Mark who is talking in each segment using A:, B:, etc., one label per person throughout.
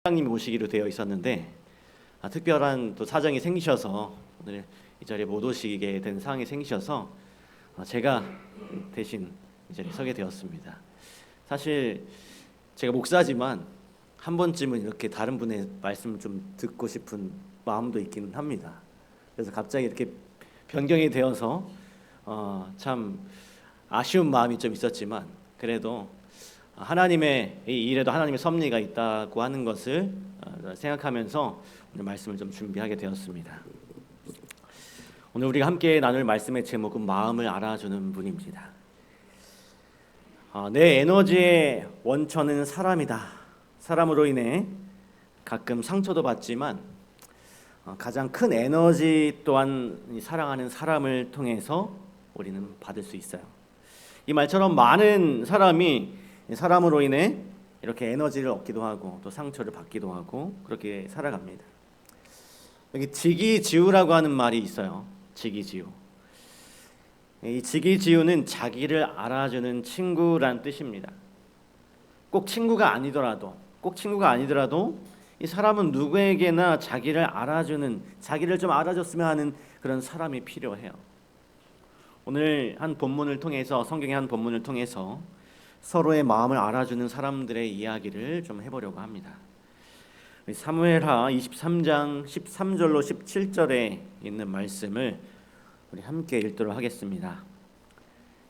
A: 회장님이 오시기로 되어 있었는데 특별한 또 사정이 생기셔서 오늘 이 자리에 못 오시게 된 상황이 생기셔서 제가 대신 이 자리에 서게 되었습니다. 사실 제가 목사지만 한 번쯤은 이렇게 다른 분의 말씀을 좀 듣고 싶은 마음도 있기는 합니다. 그래서 갑자기 이렇게 변경이 되어서 참 아쉬운 마음이 좀 있었지만 그래도 하나님의 이 일에도 하나님의 섭리가 있다고 하는 것을 생각하면서 오늘 말씀을 좀 준비하게 되었습니다. 오늘 우리가 함께 나눌 말씀의 제목은 마음을 알아주는 분입니다. 내 에너지의 원천은 사람이다. 사람으로 인해 가끔 상처도 받지만 가장 큰 에너지 또한 사랑하는 사람을 통해서 우리는 받을 수 있어요. 이 말처럼 많은 사람이 사람으로 인해 이렇게 에너지를 얻기도 하고 또 상처를 받기도 하고 그렇게 살아갑니다. 여기 지기지우라고 하는 말이 있어요. 지기지우. 이 지기지우는 자기를 알아주는 친구란 뜻입니다. 꼭 친구가 아니더라도 이 사람은 누구에게나 자기를 알아주는, 자기를 좀 알아줬으면 하는 그런 사람이 필요해요. 오늘 한 본문을 통해서, 성경의 한 본문을 통해서 서로의 마음을 알아주는 사람들의 이야기를 좀 해보려고 합니다. 사무엘하 23장 13절로 17절에 있는 말씀을 우리 함께 읽도록 하겠습니다.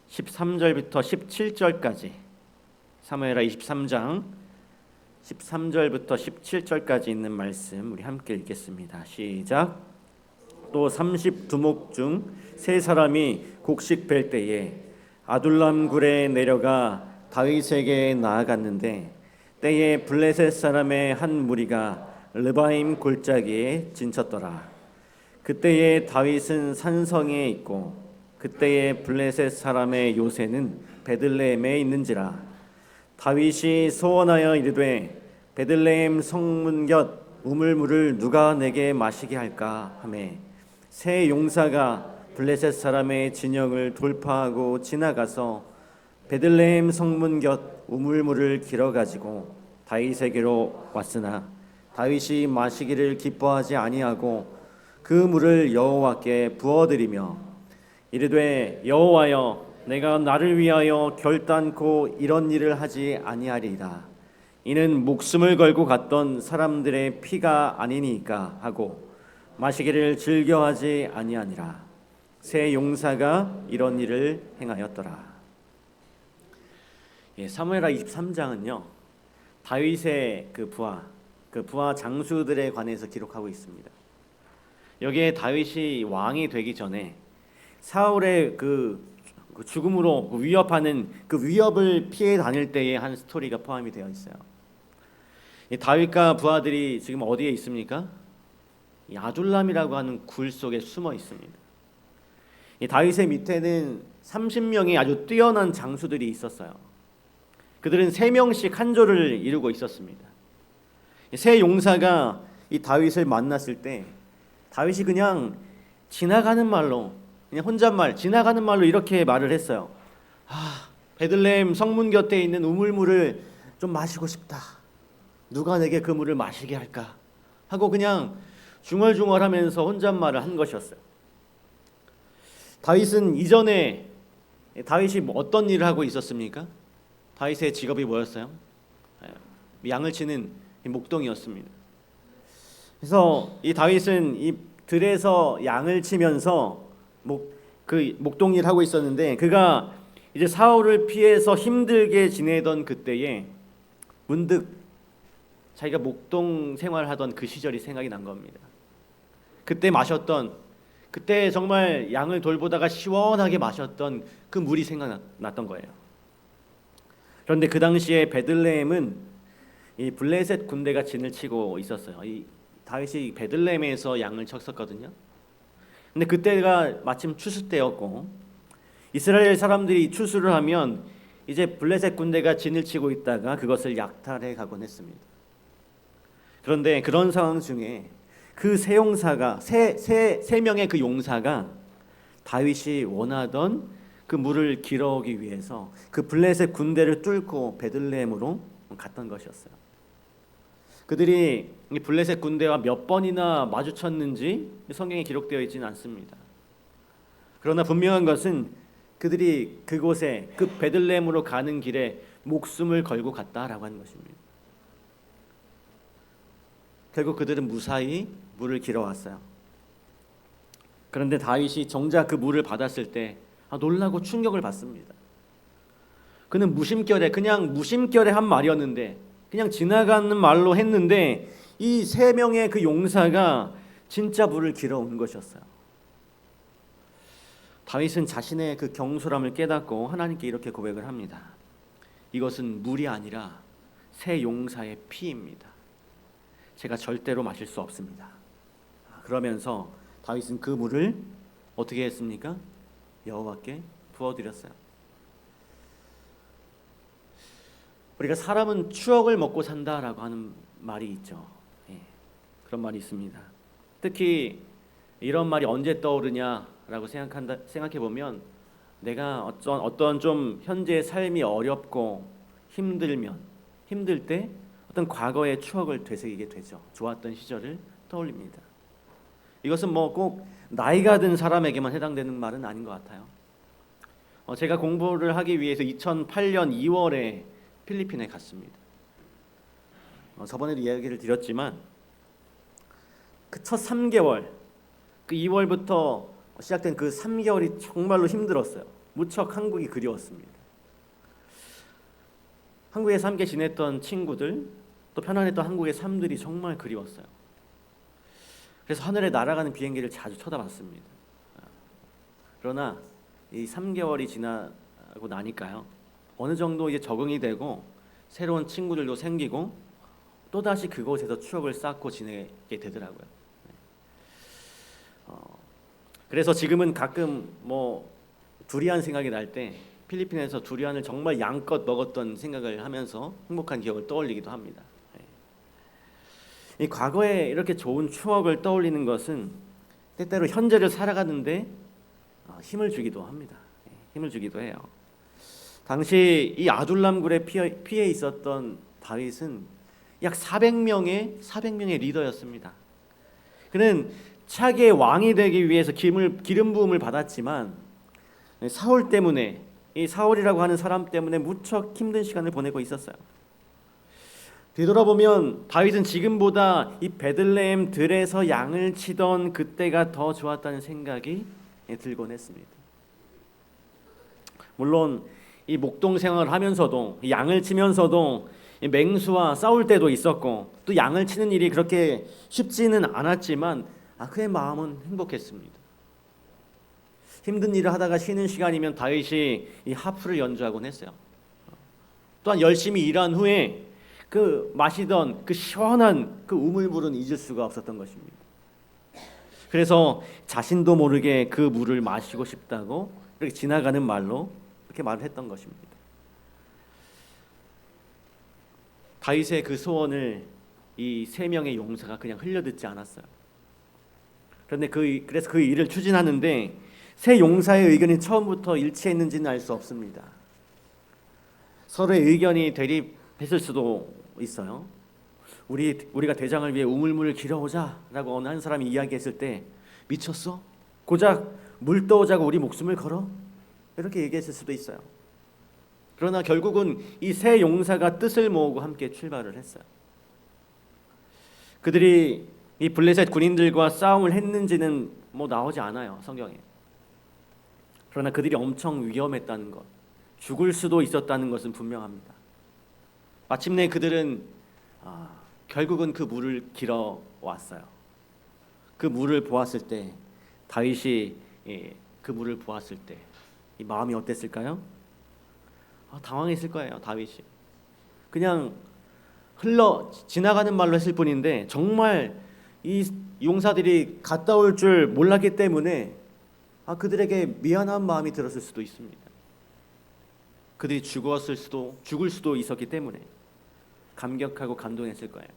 A: 13절부터 17절까지, 사무엘하 23장 13절부터 17절까지 있는 말씀 우리 함께 읽겠습니다. 시작. 또 32목 중 세 사람이 곡식 벨 때에 아둘람 굴에 내려가 다윗에게 나아갔는데 때에 블레셋 사람의 한 무리가 르바임 골짜기에 진쳤더라. 그때에 다윗은 산성에 있고 그때에 블레셋 사람의 요새는 베들레헴에 있는지라. 다윗이 소원하여 이르되 베들레헴 성문 곁 우물물을 누가 내게 마시게 할까 하매 세 용사가 블레셋 사람의 진영을 돌파하고 지나가서 베들레헴 성문 곁 우물물을 길어 가지고 다윗에게로 왔으나 다윗이 마시기를 기뻐하지 아니하고 그 물을 여호와께 부어드리며 이르되 여호와여 내가 나를 위하여 결단코 이런 일을 하지 아니하리이다. 이는 목숨을 걸고 갔던 사람들의 피가 아니니까 하고 마시기를 즐겨하지 아니하니라. 세 용사가 이런 일을 행하였더라. 사무엘하 23장은요 다윗의 그 부하 장수들에 관해서 기록하고 있습니다. 여기에 다윗이 왕이 되기 전에 사울의 그 죽음으로 위협하는 그 위협을 피해 다닐 때의 한 스토리가 포함이 되어 있어요. 이 다윗과 부하들이 지금 어디에 있습니까? 이 아둘람이라고 하는 굴 속에 숨어 있습니다. 이 다윗의 밑에는 30명의 아주 뛰어난 장수들이 있었어요. 그들은 3명씩 한 조를 이루고 있었습니다. 세 용사가 이 다윗을 만났을 때 다윗이 그냥 지나가는 말로, 그냥 혼잣말 지나가는 말로 이렇게 말을 했어요. 베들레헴 성문 곁에 있는 우물물을 좀 마시고 싶다. 누가 내게 그 물을 마시게 할까? 하고 그냥 중얼중얼하면서 혼잣말을 한 것이었어요. 다윗은 이전에 다윗이 어떤 일을 하고 있었습니까? 다윗의 직업이 뭐였어요? 양을 치는 목동이었습니다. 그래서 이 다윗은 이 들에서 양을 치면서 목동 일을 하고 있었는데 그가 이제 사울을 피해서 힘들게 지내던 그때에 문득 자기가 목동 생활하던 그 시절이 생각이 난 겁니다. 그때 정말 양을 돌보다가 시원하게 마셨던 그 물이 생각났던 거예요. 그런데 그 당시에 베들레헴은 이 블레셋 군대가 진을 치고 있었어요. 이 다윗이 베들레헴에서 양을 쳤었거든요. 근데 그때가 마침 추수 때였고 이스라엘 사람들이 추수를 하면 이제 블레셋 군대가 진을 치고 있다가 그것을 약탈해 가곤 했습니다. 그런데 그런 상황 중에 그 세 용사가 세 명의 그 용사가 다윗이 원하던 그 물을 길어오기 위해서 그 블레셋 군대를 뚫고 베들레헴으로 갔던 것이었어요. 그들이 이 블레셋 군대와 몇 번이나 마주쳤는지 성경에 기록되어 있지는 않습니다. 그러나 분명한 것은 그들이 그곳에 그 베들레헴으로 가는 길에 목숨을 걸고 갔다라고 하는 것입니다. 결국 그들은 무사히 물을 길어왔어요. 그런데 다윗이 정작 그 물을 받았을 때 놀라고 충격을 받습니다. 그는 그냥 무심결에 한 말이었는데, 그냥 지나가는 말로 했는데 이 세 명의 그 용사가 진짜 물을 길어온 것이었어요. 다윗은 자신의 그 경솔함을 깨닫고 하나님께 이렇게 고백을 합니다. 이것은 물이 아니라 세 용사의 피입니다. 제가 절대로 마실 수 없습니다. 그러면서 다윗은 그 물을 어떻게 했습니까? 여호와께 부어드렸어요. 우리가 사람은 추억을 먹고 산다라고 하는 말이 있죠. 그런 말이 있습니다. 특히 이런 말이 언제 떠오르냐라고 생각해 보면 내가 어떤 좀 현재의 삶이 어렵고 힘들 때 어떤 과거의 추억을 되새기게 되죠. 좋았던 시절을 떠올립니다. 이것은 뭐 꼭 나이가 든 사람에게만 해당되는 말은 아닌 것 같아요. 제가 공부를 하기 위해서 2008년 2월에 필리핀에 갔습니다. 저번에도 이야기를 드렸지만 그 첫 3개월, 그 2월부터 시작된 그 3개월이 정말로 힘들었어요. 무척 한국이 그리웠습니다. 한국에서 함께 지냈던 친구들, 또 편안했던 한국의 삶들이 정말 그리웠어요. 그래서 하늘에 날아가는 비행기를 자주 쳐다봤습니다. 그러나 이 3개월이 지나고 나니까요, 어느 정도 이제 적응이 되고 새로운 친구들도 생기고 또다시 그곳에서 추억을 쌓고 지내게 되더라고요. 그래서 지금은 가끔 뭐 두리안 생각이 날 때 필리핀에서 두리안을 정말 양껏 먹었던 생각을 하면서 행복한 기억을 떠올리기도 합니다. 이 과거에 이렇게 좋은 추억을 떠올리는 것은 때때로 현재를 살아가는데 힘을 주기도 합니다. 힘을 주기도 해요. 당시 이 아둘람굴에 피해 있었던 다윗은 약 400명의 리더였습니다. 그는 차게 왕이 되기 위해서 기름 부음을 받았지만 사울 때문에, 이 사울이라고 하는 사람 때문에 무척 힘든 시간을 보내고 있었어요. 뒤돌아보면 다윗은 지금보다 이 베들레헴 들에서 양을 치던 그때가 더 좋았다는 생각이 들곤 했습니다. 물론 이 목동 생활을 하면서도, 양을 치면서도 맹수와 싸울 때도 있었고 또 양을 치는 일이 그렇게 쉽지는 않았지만 그의 마음은 행복했습니다. 힘든 일을 하다가 쉬는 시간이면 다윗이 이 하프를 연주하곤 했어요. 또한 열심히 일한 후에 그 마시던 그 시원한 그 우물물은 잊을 수가 없었던 것입니다. 그래서 자신도 모르게 그 물을 마시고 싶다고 이렇게 지나가는 말로 이렇게 말을 했던 것입니다. 다윗의 그 소원을 이 세 명의 용사가 그냥 흘려듣지 않았어요. 그래서 그 일을 추진하는데 세 용사의 의견이 처음부터 일치했는지는 알 수 없습니다. 서로의 의견이 대립했을 수도 있어요. 우리가 대장을 위해 우물물을 길어오자라고 어느 한 사람이 이야기했을 때 미쳤어? 고작 물 떠오자고 우리 목숨을 걸어? 이렇게 얘기했을 수도 있어요. 그러나 결국은 이 세 용사가 뜻을 모으고 함께 출발을 했어요. 그들이 이 블레셋 군인들과 싸움을 했는지는 뭐 나오지 않아요, 성경에. 그러나 그들이 엄청 위험했다는 것, 죽을 수도 있었다는 것은 분명합니다. 마침내 그들은 결국은 그 물을 길어 왔어요. 그 물을 보았을 때 다윗이 그 물을 보았을 때 이 마음이 어땠을까요? 당황했을 거예요. 다윗이 그냥 지나가는 말로 했을 뿐인데 정말 이 용사들이 갔다 올 줄 몰랐기 때문에 그들에게 미안한 마음이 들었을 수도 있습니다. 그들이 죽을 수도 있었기 때문에 감격하고 감동했을 거예요.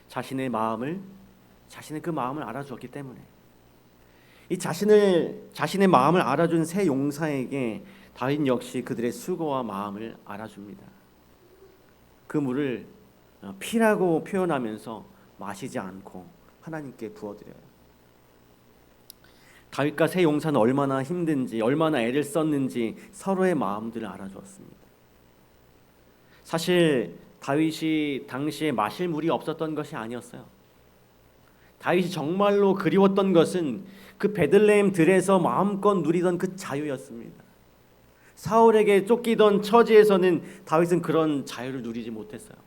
A: 자신의 그 마음을 알아주었기 때문에. 이 자신의 마음을 알아준 세 용사에게 다윗 역시 그들의 수고와 마음을 알아줍니다. 그 물을 피라고 표현하면서 마시지 않고 하나님께 부어드려요. 다윗과 세 용사는 얼마나 힘든지, 얼마나 애를 썼는지 서로의 마음들을 알아주었습니다. 사실 다윗이 당시에 마실 물이 없었던 것이 아니었어요. 다윗이 정말로 그리웠던 것은 그 베들레헴 들에서 마음껏 누리던 그 자유였습니다. 사울에게 쫓기던 처지에서는 다윗은 그런 자유를 누리지 못했어요.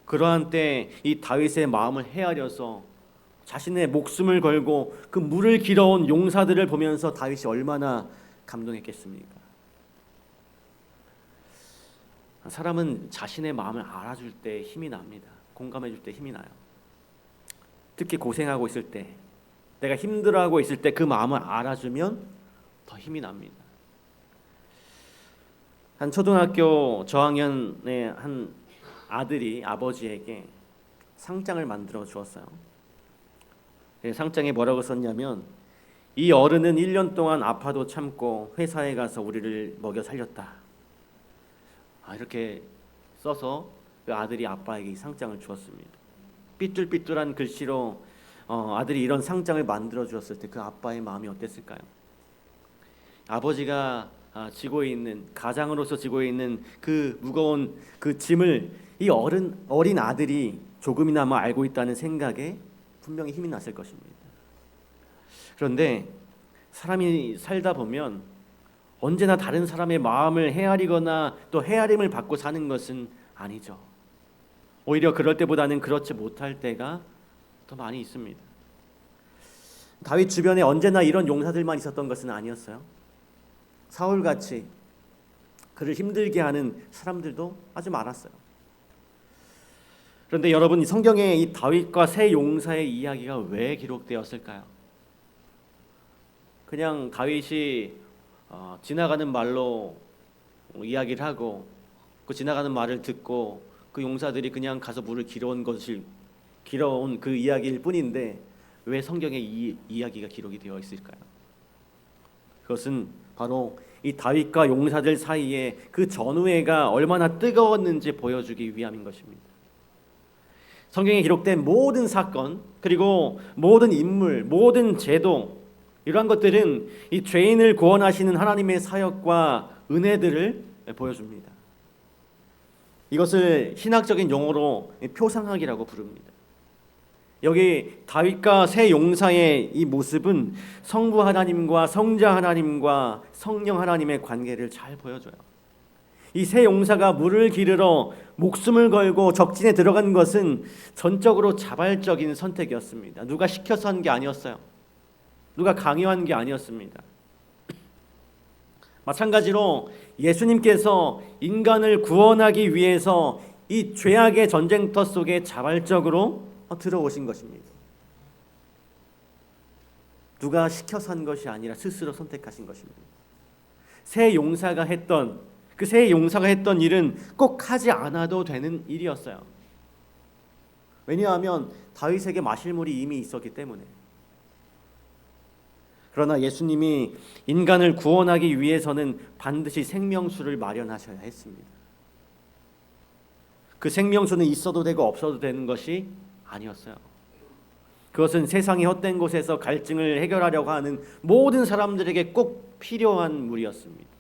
A: 그러한 때 이 다윗의 마음을 헤아려서 자신의 목숨을 걸고 그 물을 길어온 용사들을 보면서 다윗이 얼마나 감동했겠습니까? 사람은 자신의 마음을 알아줄 때 힘이 납니다. 공감해줄 때 힘이 나요. 특히 고생하고 있을 때, 내가 힘들어하고 있을 때 그 마음을 알아주면 더 힘이 납니다. 한 초등학교 저학년의 한 아들이 아버지에게 상장을 만들어 주었어요. 상장에 뭐라고 썼냐면, 이 어른은 1년 동안 아파도 참고 회사에 가서 우리를 먹여 살렸다. 이렇게 써서 그 아들이 아빠에게 이 상장을 주었습니다. 삐뚤삐뚤한 글씨로 아들이 이런 상장을 만들어 주었을 때 그 아빠의 마음이 어땠을까요? 아버지가 지고 있는, 가장으로서 지고 있는 그 무거운 그 짐을 이 어린 아들이 조금이나마 알고 있다는 생각에 분명히 힘이 났을 것입니다. 그런데 사람이 살다 보면 언제나 다른 사람의 마음을 헤아리거나 또 헤아림을 받고 사는 것은 아니죠. 오히려 그럴 때보다는 그렇지 못할 때가 더 많이 있습니다. 다윗 주변에 언제나 이런 용사들만 있었던 것은 아니었어요. 사울같이 그를 힘들게 하는 사람들도 아주 많았어요. 그런데 여러분, 성경에 이 다윗과 세 용사의 이야기가 왜 기록되었을까요? 그냥 다윗이 지나가는 말로 이야기를 하고 그 지나가는 말을 듣고 그 용사들이 그냥 가서 물을 길어온 그 이야기일 뿐인데 왜 성경에 이 이야기가 기록이 되어 있을까요? 그것은 바로 이 다윗과 용사들 사이에 그 전우애가 얼마나 뜨거웠는지 보여주기 위함인 것입니다. 성경에 기록된 모든 사건, 그리고 모든 인물, 모든 제도, 이러한 것들은 이 죄인을 구원하시는 하나님의 사역과 은혜들을 보여줍니다. 이것을 신학적인 용어로 표상학이라고 부릅니다. 여기 다윗과 세 용사의 이 모습은 성부 하나님과 성자 하나님과 성령 하나님의 관계를 잘 보여줘요. 이 세 용사가 물을 기르러 목숨을 걸고 적진에 들어간 것은 전적으로 자발적인 선택이었습니다. 누가 시켜서 한 게 아니었어요. 누가 강요한 게 아니었습니다. 마찬가지로 예수님께서 인간을 구원하기 위해서 이 죄악의 전쟁터 속에 자발적으로 들어오신 것입니다. 누가 시켜서 한 것이 아니라 스스로 선택하신 것입니다. 세 용사가 했던 일은 꼭 하지 않아도 되는 일이었어요. 왜냐하면 다윗에게 마실 물이 이미 있었기 때문에. 그러나 예수님이 인간을 구원하기 위해서는 반드시 생명수를 마련하셔야 했습니다. 그 생명수는 있어도 되고 없어도 되는 것이 아니었어요. 그것은 세상이 헛된 곳에서 갈증을 해결하려고 하는 모든 사람들에게 꼭 필요한 물이었습니다.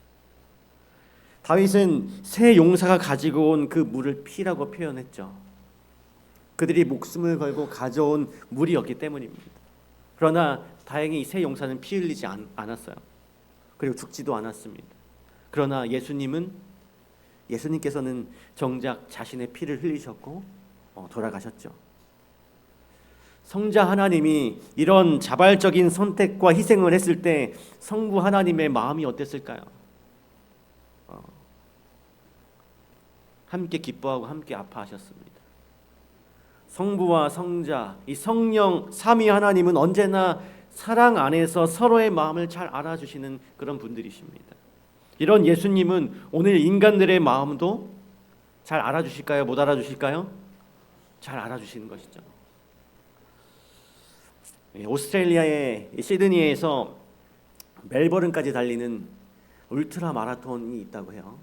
A: 다윗은 세 용사가 가지고 온 그 물을 피라고 표현했죠. 그들이 목숨을 걸고 가져온 물이었기 때문입니다. 그러나 다행히 세 용사는 피 흘리지 않았어요. 그리고 죽지도 않았습니다. 그러나 예수님께서는 정작 자신의 피를 흘리셨고 돌아가셨죠. 성자 하나님이 이런 자발적인 선택과 희생을 했을 때 성부 하나님의 마음이 어땠을까요? 함께 기뻐하고 함께 아파하셨습니다. 성부와 성자, 이 성령 삼위 하나님은 언제나 사랑 안에서 서로의 마음을 잘 알아주시는 그런 분들이십니다. 이런 예수님은 오늘 인간들의 마음도 잘 알아주실까요? 못 알아주실까요? 잘 알아주시는 것이죠. 오스트레일리아의 시드니에서 멜버른까지 달리는 울트라 마라톤이 있다고 해요.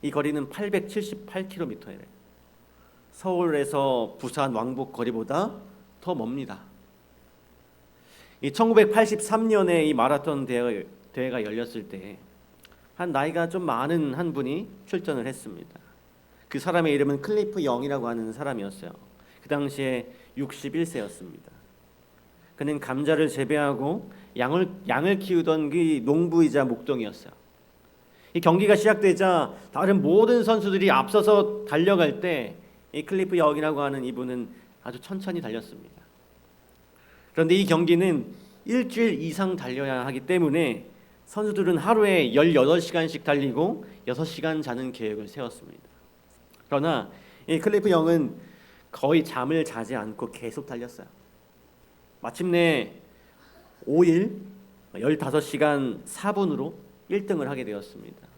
A: 이 거리는 878km예요. 서울에서 부산 왕복 거리보다 더 멉니다. 이 1983년에 이 마라톤 대회가 열렸을 때 한 나이가 좀 많은 한 분이 출전을 했습니다. 그 사람의 이름은 클리프 영이라고 하는 사람이었어요. 그 당시에 61세였습니다. 그는 감자를 재배하고 양을 키우던 그 농부이자 목동이었어요. 이 경기가 시작되자 다른 모든 선수들이 앞서서 달려갈 때 이 클리프 영이라고 하는 이분은 아주 천천히 달렸습니다. 그런데 이 경기는 일주일 이상 달려야 하기 때문에 선수들은 하루에 18시간씩 달리고 6시간 자는 계획을 세웠습니다. 그러나 이 클리프 영은 거의 잠을 자지 않고 계속 달렸어요. 마침내 5일 15시간 4분으로 1등을 하게 되었습니다.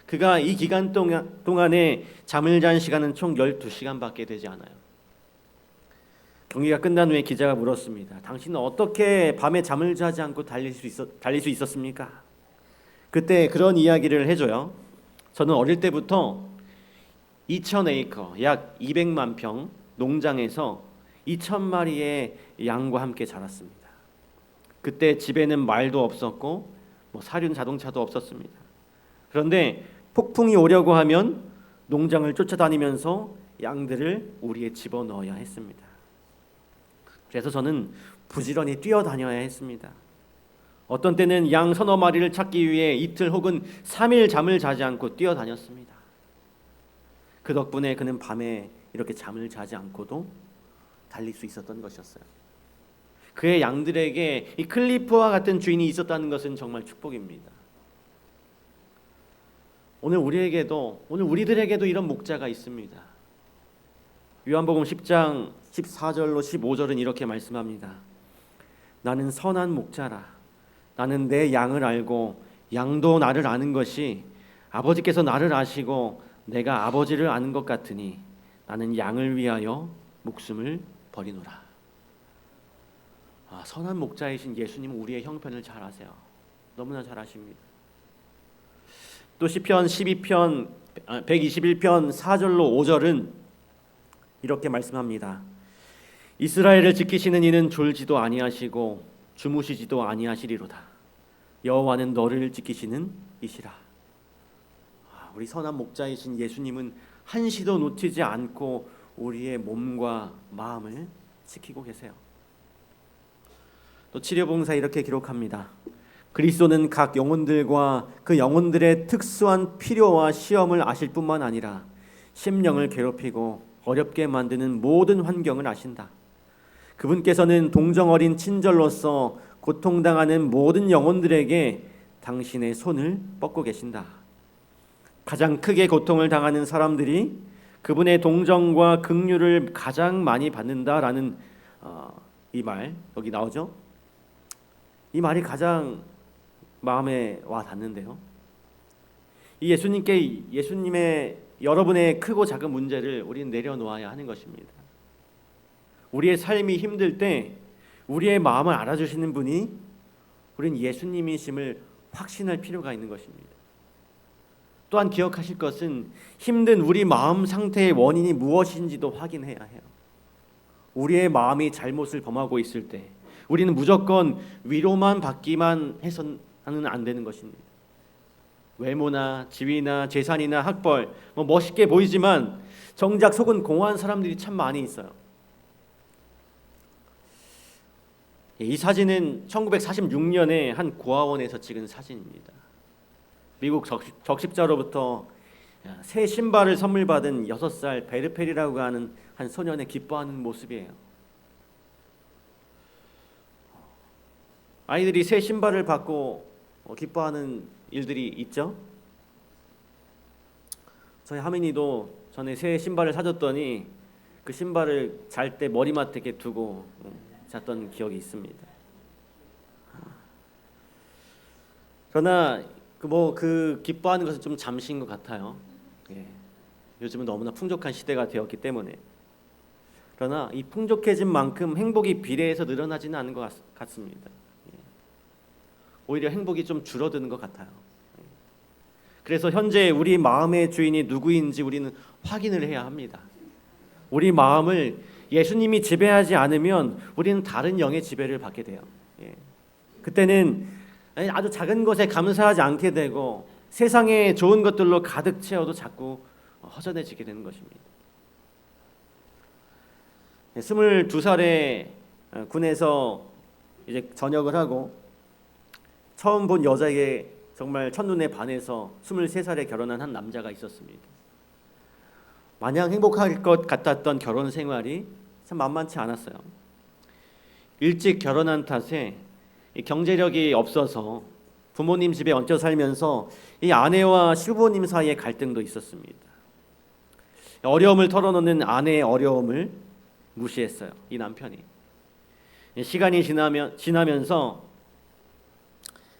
A: 그가 이 기간 동안에 잠을 잔 시간은 총 12시간밖에 되지 않아요. 경기가 끝난 후에 기자가 물었습니다. 당신은 어떻게 밤에 잠을 자지 않고 달릴 수 있었습니까? 그때 그런 이야기를 해줘요. 저는 어릴 때부터 2,000에이커, 약 200만 평 농장에서 2,000마리의 양과 함께 자랐습니다. 그때 집에는 말도 없었고 사륜 자동차도 없었습니다. 그런데 폭풍이 오려고 하면 농장을 쫓아다니면서 양들을 우리에 집어넣어야 했습니다. 그래서 저는 부지런히 뛰어다녀야 했습니다. 어떤 때는 양 서너 마리를 찾기 위해 이틀 혹은 3일 잠을 자지 않고 뛰어다녔습니다. 그 덕분에 그는 밤에 이렇게 잠을 자지 않고도 달릴 수 있었던 것이었어요. 그의 양들에게 이 클리프와 같은 주인이 있었다는 것은 정말 축복입니다. 오늘 우리들에게도 이런 목자가 있습니다. 요한복음 10장 14절로 15절은 이렇게 말씀합니다. 나는 선한 목자라. 나는 내 양을 알고 양도 나를 아는 것이 아버지께서 나를 아시고 내가 아버지를 아는 것 같으니 나는 양을 위하여 목숨을 버리노라. 선한 목자이신 예수님은 우리의 형편을 잘 아세요. 너무나 잘 아십니다. 또 시편 121편 4절로 5절은 이렇게 말씀합니다. 이스라엘을 지키시는 이는 졸지도 아니하시고 주무시지도 아니하시리로다. 여호와는 너를 지키시는 이시라. 우리 선한 목자이신 예수님은 한시도 놓치지 않고 우리의 몸과 마음을 지키고 계세요. 또 치료봉사 이렇게 기록합니다. 그리스도는 각 영혼들과 그 영혼들의 특수한 필요와 시험을 아실 뿐만 아니라 심령을 괴롭히고 어렵게 만드는 모든 환경을 아신다. 그분께서는 동정어린 친절로서 고통당하는 모든 영혼들에게 당신의 손을 뻗고 계신다. 가장 크게 고통을 당하는 사람들이 그분의 동정과 긍휼을 가장 많이 받는다라는 이 말 여기 나오죠. 이 말이 가장 마음에 와 닿는데요. 이 예수님의 여러분의 크고 작은 문제를 우리는 내려놓아야 하는 것입니다. 우리의 삶이 힘들 때 우리의 마음을 알아주시는 분이 우리는 예수님이심을 확신할 필요가 있는 것입니다. 또한 기억하실 것은 힘든 우리 마음 상태의 원인이 무엇인지도 확인해야 해요. 우리의 마음이 잘못을 범하고 있을 때 우리는 무조건 위로만 받기만 해서는 안 되는 것입니다. 외모나 지위나 재산이나 학벌 멋있게 보이지만 정작 속은 공허한 사람들이 참 많이 있어요. 이 사진은 1946년에 한 고아원에서 찍은 사진입니다. 미국 적십자로부터 새 신발을 선물 받은 6살 베르펠이라고 하는 한 소년의 기뻐하는 모습이에요. 아이들이 새 신발을 받고 기뻐하는 일들이 있죠. 저희 하민이도 전에 새 신발을 사줬더니 그 신발을 잘 때 머리맡에 이렇게 두고 잤던 기억이 있습니다. 그러나 그 기뻐하는 것은 좀 잠시인 것 같아요. 요즘은 너무나 풍족한 시대가 되었기 때문에. 그러나 이 풍족해진 만큼 행복이 비례해서 늘어나지는 않은 것 같습니다. 오히려 행복이 좀 줄어드는 것 같아요. 그래서 현재 우리 마음의 주인이 누구인지 우리는 확인을 해야 합니다. 우리 마음을 예수님이 지배하지 않으면 우리는 다른 영의 지배를 받게 돼요. 예. 그때는 아주 작은 것에 감사하지 않게 되고 세상의 좋은 것들로 가득 채워도 자꾸 허전해지게 되는 것입니다. 22살에 군에서 이제 전역을 하고 처음 본 여자에게 정말 첫눈에 반해서 23살에 결혼한 한 남자가 있었습니다. 마냥 행복할 것 같았던 결혼 생활이 참 만만치 않았어요. 일찍 결혼한 탓에 경제력이 없어서 부모님 집에 얹혀 살면서 이 아내와 시부모님 사이에 갈등도 있었습니다. 어려움을 털어놓는 아내의 어려움을 무시했어요. 이 남편이. 시간이 지나면서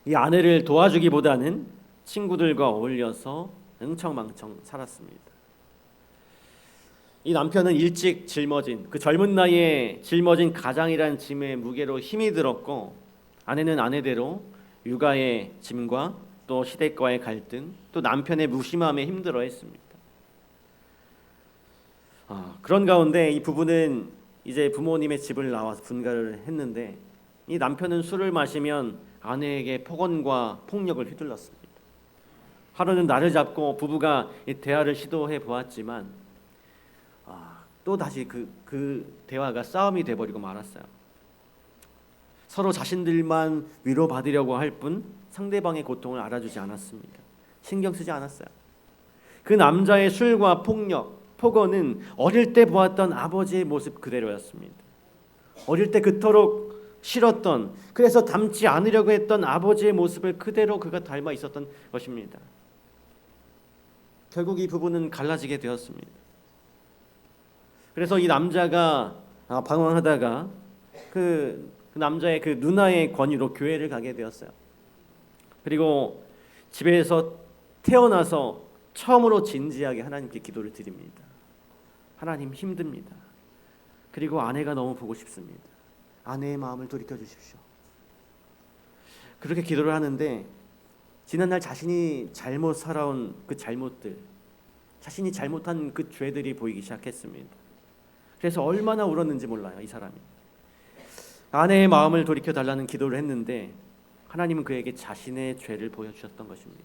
A: 이 아내를 도와주기보다는 친구들과 어울려서 흥청망청 살았습니다. 이 남편은 일찍 짊어진 그 젊은 나이에 짊어진 가장이란 짐의 무게로 힘이 들었고 아내는 아내대로 육아의 짐과 또 시댁과의 갈등 또 남편의 무심함에 힘들어했습니다. 그런 가운데 이 부부는 이제 부모님의 집을 나와서 분가를 했는데 이 남편은 술을 마시면 아내에게 폭언과 폭력을 휘둘렀습니다. 하루는 날을 잡고 부부가 이 대화를 시도해 보았지만 또 다시 그 대화가 싸움이 돼버리고 말았어요. 서로 자신들만 위로받으려고 할 뿐 상대방의 고통을 알아주지 않았습니다. 신경 쓰지 않았어요. 그 남자의 술과 폭력, 폭언은 어릴 때 보았던 아버지의 모습 그대로였습니다. 어릴 때 그토록 싫었던, 그래서 닮지 않으려고 했던 아버지의 모습을 그대로 그가 닮아 있었던 것입니다. 결국 이 부부는 갈라지게 되었습니다. 그래서 이 남자가 방황하다가 그 남자의 그 누나의 권유로 교회를 가게 되었어요. 그리고 집에서 태어나서 처음으로 진지하게 하나님께 기도를 드립니다. 하나님, 힘듭니다. 그리고 아내가 너무 보고 싶습니다. 아내의 마음을 돌이켜 주십시오. 그렇게 기도를 하는데 지난날 자신이 잘못 살아온 그 잘못들, 자신이 잘못한 그 죄들이 보이기 시작했습니다. 그래서 얼마나 울었는지 몰라요, 이 사람이. 아내의 마음을 돌이켜 달라는 기도를 했는데 하나님은 그에게 자신의 죄를 보여주셨던 것입니다.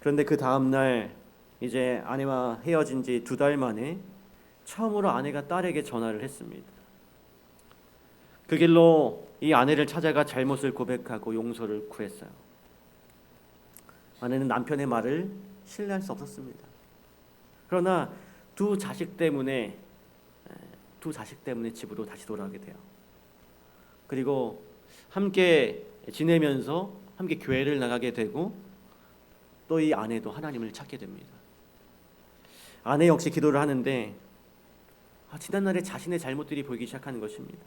A: 그런데 그 다음 날 이제 아내와 헤어진 지 2달 만에 처음으로 아내가 딸에게 전화를 했습니다. 그 길로 이 아내를 찾아가 잘못을 고백하고 용서를 구했어요. 아내는 남편의 말을 신뢰할 수 없었습니다. 그러나 두 자식 때문에 집으로 다시 돌아오게 돼요. 그리고 함께 지내면서 함께 교회를 나가게 되고 또 이 아내도 하나님을 찾게 됩니다. 아내 역시 기도를 하는데 지난날에 자신의 잘못들이 보이기 시작하는 것입니다.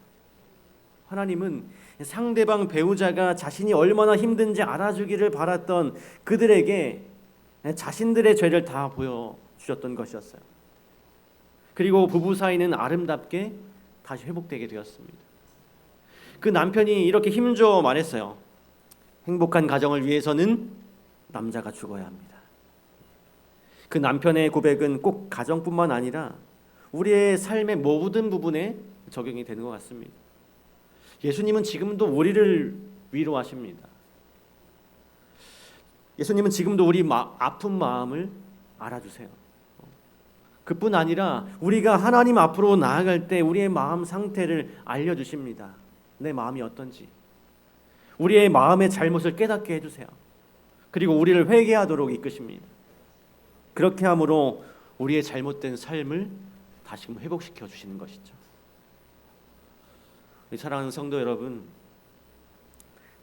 A: 하나님은 상대방 배우자가 자신이 얼마나 힘든지 알아주기를 바랐던 그들에게 자신들의 죄를 다 보여주셨던 것이었어요. 그리고 부부 사이는 아름답게 다시 회복되게 되었습니다. 그 남편이 이렇게 힘줘 말했어요. 행복한 가정을 위해서는 남자가 죽어야 합니다. 그 남편의 고백은 꼭 가정뿐만 아니라 우리의 삶의 모든 부분에 적용이 되는 것 같습니다. 예수님은 지금도 우리를 위로하십니다. 예수님은 지금도 우리 아픈 마음을 알아주세요. 그뿐 아니라 우리가 하나님 앞으로 나아갈 때 우리의 마음 상태를 알려주십니다. 내 마음이 어떤지, 우리의 마음의 잘못을 깨닫게 해주세요. 그리고 우리를 회개하도록 이끄십니다. 그렇게 함으로 우리의 잘못된 삶을 다시금 회복시켜 주시는 것이죠. 사랑하는 성도 여러분,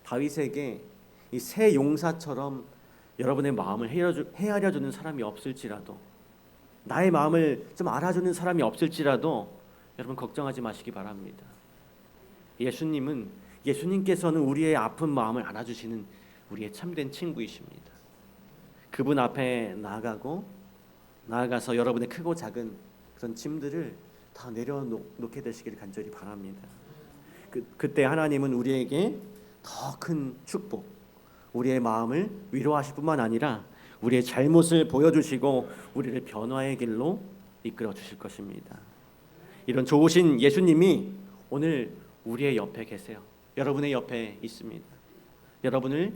A: 다윗에게 이 새 용사처럼 여러분의 마음을 헤아려 주는 사람이 없을지라도, 나의 마음을 좀 알아주는 사람이 없을지라도 여러분 걱정하지 마시기 바랍니다. 예수님께서는 우리의 아픈 마음을 알아주시는 우리의 참된 친구이십니다. 그분 앞에 나아가서 여러분의 크고 작은 그런 짐들을 다 내려놓게 되시기를 간절히 바랍니다. 그때 하나님은 우리에게 더 큰 축복, 우리의 마음을 위로하실 뿐만 아니라 우리의 잘못을 보여주시고 우리를 변화의 길로 이끌어 주실 것입니다. 이런 좋으신 예수님이 오늘 우리의 옆에 계세요. 여러분의 옆에 있습니다. 여러분을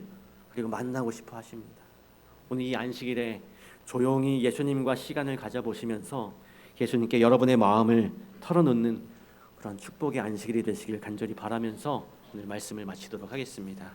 A: 그리고 만나고 싶어 하십니다. 오늘 이 안식일에 조용히 예수님과 시간을 가져보시면서 예수님께 여러분의 마음을 털어놓는 그런 축복의 안식일이 되시길 간절히 바라면서 오늘 말씀을 마치도록 하겠습니다.